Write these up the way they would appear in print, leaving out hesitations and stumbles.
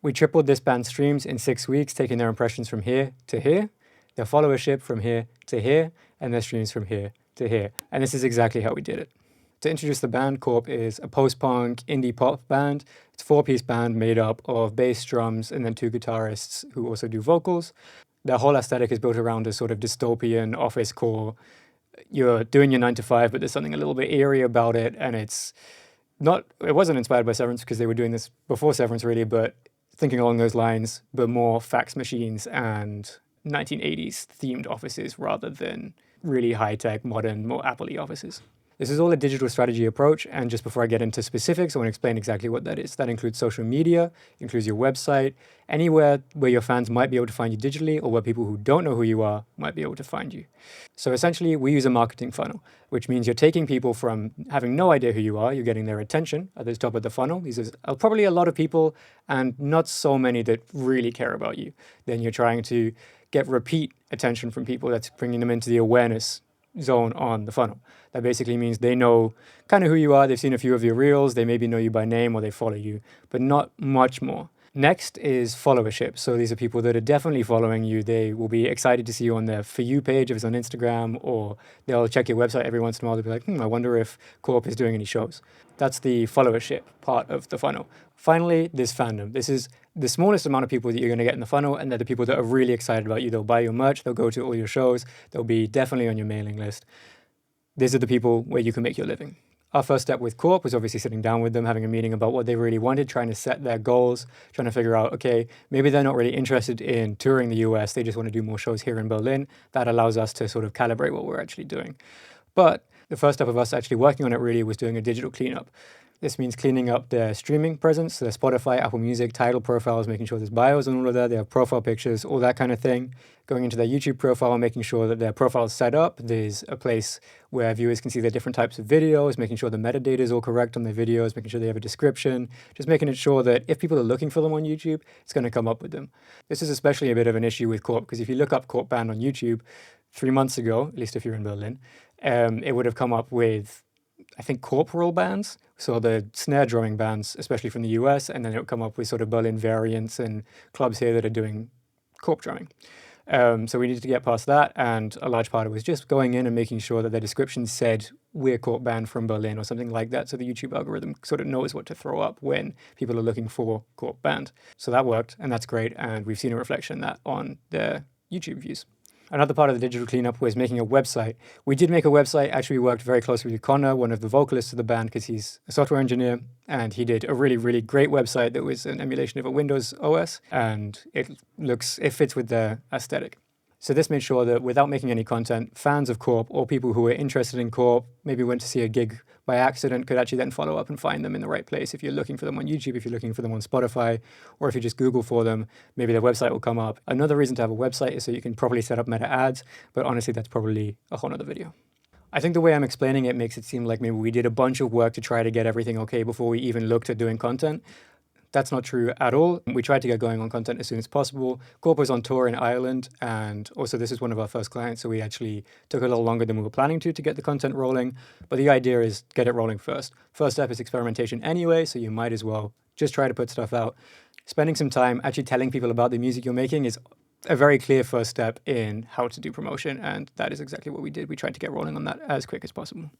We tripled this band's streams in 6 weeks, taking their impressions from here to here, their followership from here to here, and their streams from here to here. And this is exactly how we did it. To introduce the band, Corp is a post-punk indie pop band. It's a 4-piece band made up of bass, drums, and then 2 guitarists who also do vocals. Their whole aesthetic is built around a sort of dystopian office core. You're doing your 9 to 5, but there's something a little bit eerie about it, and it wasn't inspired by Severance because they were doing this before Severance really, but thinking along those lines, but more fax machines and 1980s themed offices rather than really high-tech, modern, more Apple-y offices. This is all a digital strategy approach, and just before I get into specifics, I want to explain exactly what that is. That includes social media, includes your website, anywhere where your fans might be able to find you digitally or where people who don't know who you are might be able to find you. So essentially, we use a marketing funnel, which means you're taking people from having no idea who you are, you're getting their attention at the top of the funnel. These are probably a lot of people and not so many that really care about you. Then you're trying to get repeat attention from people. That's bringing them into the awareness zone on the funnel. That basically means they know kind of who you are, they've seen a few of your reels, they maybe know you by name or they follow you, but not much more. Next is followership. So these are people that are definitely following you. They will be excited to see you on their For You page if it's on Instagram, or they'll check your website every once in a while. They'll be like, I wonder if Corp is doing any shows. That's the followership part of the funnel. Finally, there's fandom. This is the smallest amount of people that you're going to get in the funnel, and they're the people that are really excited about you. They'll buy your merch, they'll go to all your shows, they'll be definitely on your mailing list. These are the people where you can make your living. Our first step with Corp was obviously sitting down with them, having a meeting about what they really wanted, trying to set their goals, trying to figure out, okay, maybe they're not really interested in touring the US, they just want to do more shows here in Berlin. That allows us to sort of calibrate what we're actually doing. But the first step of us actually working on it really was doing a digital cleanup. This means cleaning up their streaming presence, their Spotify, Apple Music, title profiles, making sure there's bios and all of that, they have profile pictures, all that kind of thing. Going into their YouTube profile, making sure that their profile is set up. There's a place where viewers can see their different types of videos, making sure the metadata is all correct on their videos, making sure they have a description, just making it sure that if people are looking for them on YouTube, it's going to come up with them. This is especially a bit of an issue with Corp, because if you look up Corp Band on YouTube 3 months ago, at least if you're in Berlin, it would have come up with, I think, corporal bands, so the snare drumming bands, especially from the US, and then it would come up with sort of Berlin variants and clubs here that are doing corp drumming. So we needed to get past that, and a large part of it was just going in and making sure that their description said, we're Corp Band from Berlin, or something like that, so the YouTube algorithm sort of knows what to throw up when people are looking for Corp Band. So that worked, and that's great, and we've seen a reflection of that on their YouTube views. Another part of the digital cleanup was making a website. We did make a website. Actually, we worked very closely with Connor, one of the vocalists of the band, because he's a software engineer, and he did a really, really great website that was an emulation of a Windows OS, and it fits with their aesthetic. So this made sure that without making any content, fans of Corp or people who were interested in Corp, maybe went to see a gig by accident, could actually then follow up and find them in the right place. If you're looking for them on YouTube, if you're looking for them on Spotify, or if you just Google for them, maybe their website will come up. Another reason to have a website is so you can properly set up meta ads, but honestly, that's probably a whole other video. I think the way I'm explaining it makes it seem like maybe we did a bunch of work to try to get everything okay before we even looked at doing content. That's not true at all. We tried to get going on content as soon as possible. Corp was on tour in Ireland, and also this is one of our first clients, so we actually took a little longer than we were planning to get the content rolling. But the idea is get it rolling first. First step is experimentation anyway, so you might as well just try to put stuff out. Spending some time actually telling people about the music you're making is a very clear first step in how to do promotion, and that is exactly what we did. We tried to get rolling on that as quick as possible.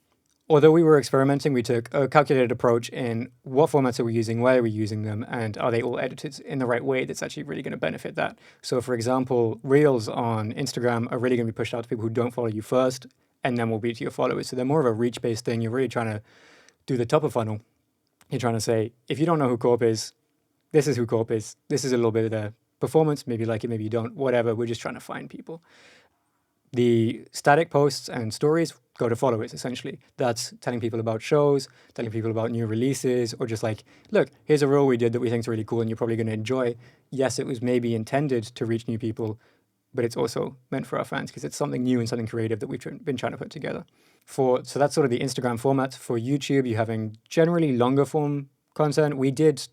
Although we were experimenting, we took a calculated approach in what formats are we using, why are we using them, and are they all edited in the right way that's actually really going to benefit that. So for example, Reels on Instagram are really going to be pushed out to people who don't follow you first, and then will be to your followers. So they're more of a reach-based thing. You're really trying to do the top of funnel. You're trying to say, if you don't know who Corp is, this is who Corp is. This is a little bit of their performance. Maybe you like it, maybe you don't, whatever. We're just trying to find people. The static posts and stories go to followers, essentially. That's telling people about shows, telling people about new releases, or just like, look, here's a reel we did that we think is really cool and you're probably going to enjoy. Yes, it was maybe intended to reach new people, but it's also meant for our fans because it's something new and something creative that we've been trying to put together. So that's sort of the Instagram format. For YouTube, you're having generally longer form content. We did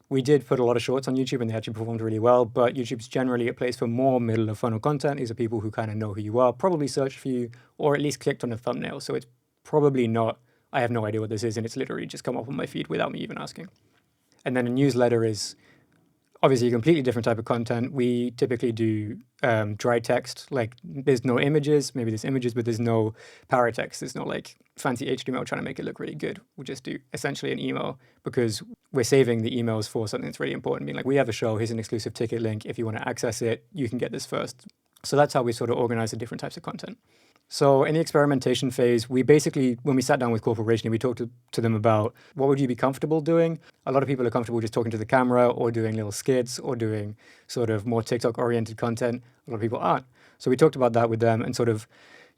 put a lot of shorts on YouTube and they actually performed really well, but YouTube's generally a place for more middle of funnel content. These are people who kind of know who you are, probably searched for you, or at least clicked on a thumbnail. So it's probably not, I have no idea what this is, and it's literally just come up on my feed without me even asking. And then a newsletter is obviously a completely different type of content. We typically do dry text, like there's no images, maybe there's images, but there's no paratext. There's no like fancy HTML trying to make it look really good. We'll just do essentially an email because we're saving the emails for something that's really important. Being like, we have a show, here's an exclusive ticket link. If you want to access it, you can get this first. So that's how we sort of organize the different types of content. So in the experimentation phase, we basically, when we sat down with corporation, we talked to them about what would you be comfortable doing. A lot of people are comfortable just talking to the camera or doing little skits or doing sort of more TikTok-oriented content. A lot of people aren't. So we talked about that with them and sort of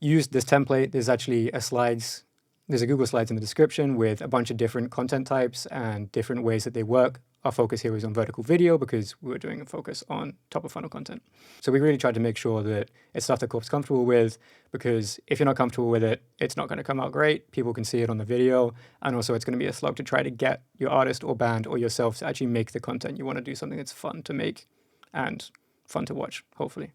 used this template. There's actually there's a Google Slides in the description with a bunch of different content types and different ways that they work. Our focus here was on vertical video because we were doing a focus on top of funnel content. So we really tried to make sure that it's stuff that Corp's comfortable with, because if you're not comfortable with it, it's not going to come out great. People can see it on the video. And also it's going to be a slog to try to get your artist or band or yourself to actually make the content. You want to do something that's fun to make and fun to watch, hopefully.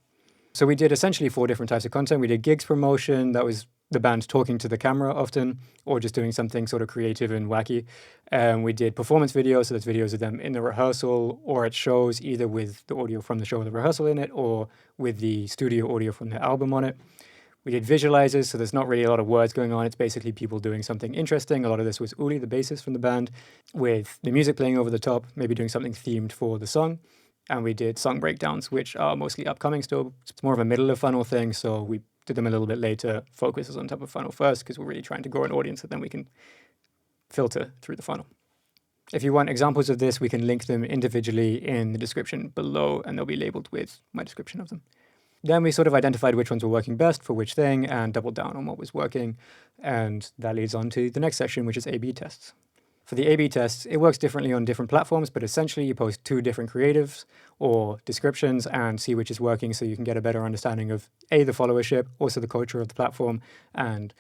So we did essentially 4 different types of content. We did gigs promotion, that was the band talking to the camera often, or just doing something sort of creative and wacky. We did performance videos, so that's videos of them in the rehearsal or at shows, either with the audio from the show or the rehearsal in it, or with the studio audio from the album on it. We did visualizers, so there's not really a lot of words going on. It's basically people doing something interesting. A lot of this was Uli, the bassist from the band, with the music playing over the top, maybe doing something themed for the song. And we did song breakdowns, which are mostly upcoming still. It's more of a middle of funnel thing, so we did them a little bit later. Focus is on top of funnel first because we're really trying to grow an audience that then we can filter through the funnel. If you want examples of this, we can link them individually in the description below, and they'll be labeled with my description of them. Then we sort of identified which ones were working best for which thing and doubled down on what was working. And that leads on to the next section, which is A/B tests. For the A/B tests, it works differently on different platforms, but essentially you post 2 different creatives or descriptions and see which is working so you can get a better understanding of A, the followership, also the culture of the platform, and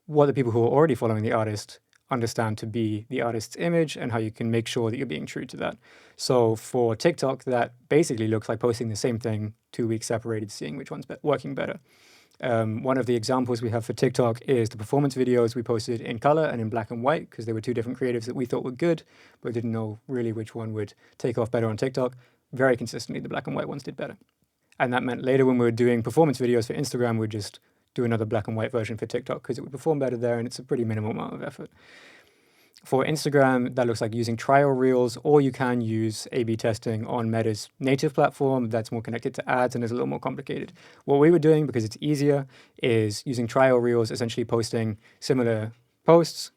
what the people who are already following the artist understand to be the artist's image and how you can make sure that you're being true to that. So for TikTok, that basically looks like posting the same thing 2 weeks separated, seeing which one's working better. One of the examples we have for TikTok is the performance videos we posted in color and in black and white because they were 2 different creatives that we thought were good, but didn't know really which one would take off better on TikTok. Very consistently, the black and white ones did better. And that meant later when we were doing performance videos for Instagram, we'd just do another black and white version for TikTok because it would perform better there and it's a pretty minimal amount of effort. For Instagram, that looks like using trial reels, or you can use A/B testing on Meta's native platform that's more connected to ads and is a little more complicated. What we were doing, because it's easier, is using trial reels, essentially posting similar posts,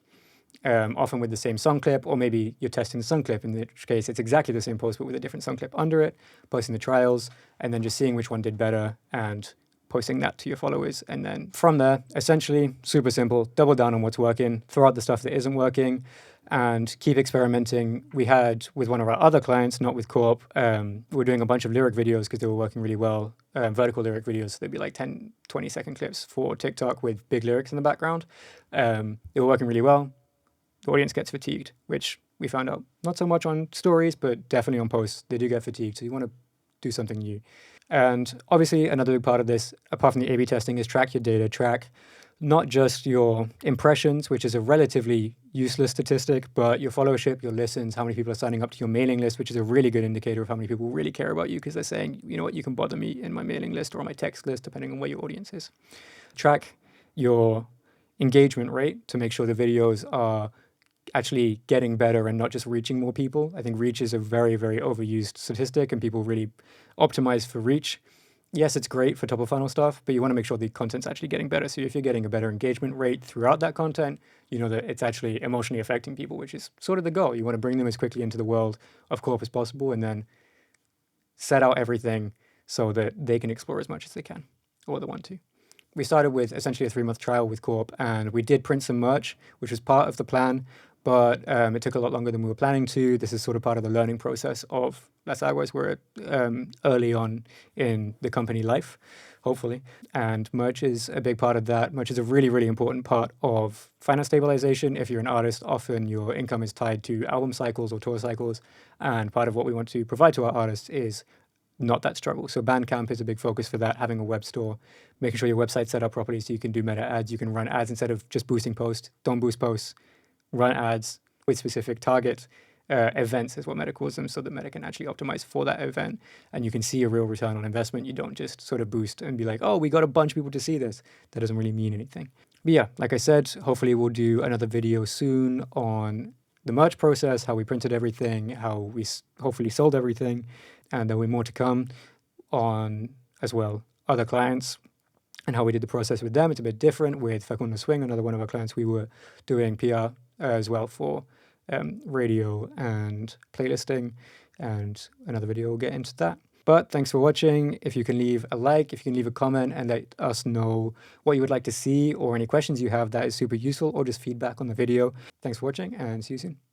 often with the same song clip, or maybe you're testing the song clip, in which case it's exactly the same post but with a different song clip under it, posting the trials, and then just seeing which one did better and posting that to your followers. And then from there, essentially, super simple, double down on what's working, throw out the stuff that isn't working, and keep experimenting. We had, with one of our other clients, not with Corp, we were doing a bunch of lyric videos because they were working really well, vertical lyric videos. They'd be like 10, 20-second clips for TikTok with big lyrics in the background. They were working really well. The audience gets fatigued, which we found out not so much on stories, but definitely on posts. They do get fatigued, so you want to do something new. And obviously, another big part of this, apart from the A/B testing, is track your data. Track not just your impressions, which is a relatively useless statistic, but your followership, your listens, how many people are signing up to your mailing list, which is a really good indicator of how many people really care about you because they're saying, you know what, you can bother me in my mailing list or on my text list, depending on where your audience is. Track your engagement rate to make sure the videos are actually getting better and not just reaching more people. I think reach is a very, very overused statistic and people really optimize for reach. Yes, it's great for top of funnel stuff, but you want to make sure the content's actually getting better. So if you're getting a better engagement rate throughout that content, you know that it's actually emotionally affecting people, which is sort of the goal. You want to bring them as quickly into the world of Corp as possible and then set out everything so that they can explore as much as they can or they want to. We started with essentially a 3-month trial with Corp and we did print some merch, which was part of the plan. But it took a lot longer than we were planning to. This is sort of part of the learning process of Las Aguas. We're early on in the company life, hopefully. And merch is a big part of that. Merch is a really, really important part of finance stabilization. If you're an artist, often your income is tied to album cycles or tour cycles. And part of what we want to provide to our artists is not that struggle. So Bandcamp is a big focus for that, having a web store, making sure your website's set up properly so you can do meta ads. You can run ads instead of just boosting posts. Don't boost posts. Run ads with specific target events is what Meta calls them, so that Meta can actually optimize for that event, and you can see a real return on investment. You don't just sort of boost and be like, oh, we got a bunch of people to see this. That doesn't really mean anything. But yeah, like I said, hopefully we'll do another video soon on the merch process, how we printed everything, how we hopefully sold everything, and there will be more to come on as well other clients and how we did the process with them. It's a bit different with Facundo Swing, another one of our clients. We were doing PR as well for radio and playlisting, and another video will get into that. But thanks for watching. If you can leave a like, if you can leave a comment and let us know what you would like to see or any questions you have, that is super useful, or just feedback on the video. Thanks for watching and see you soon.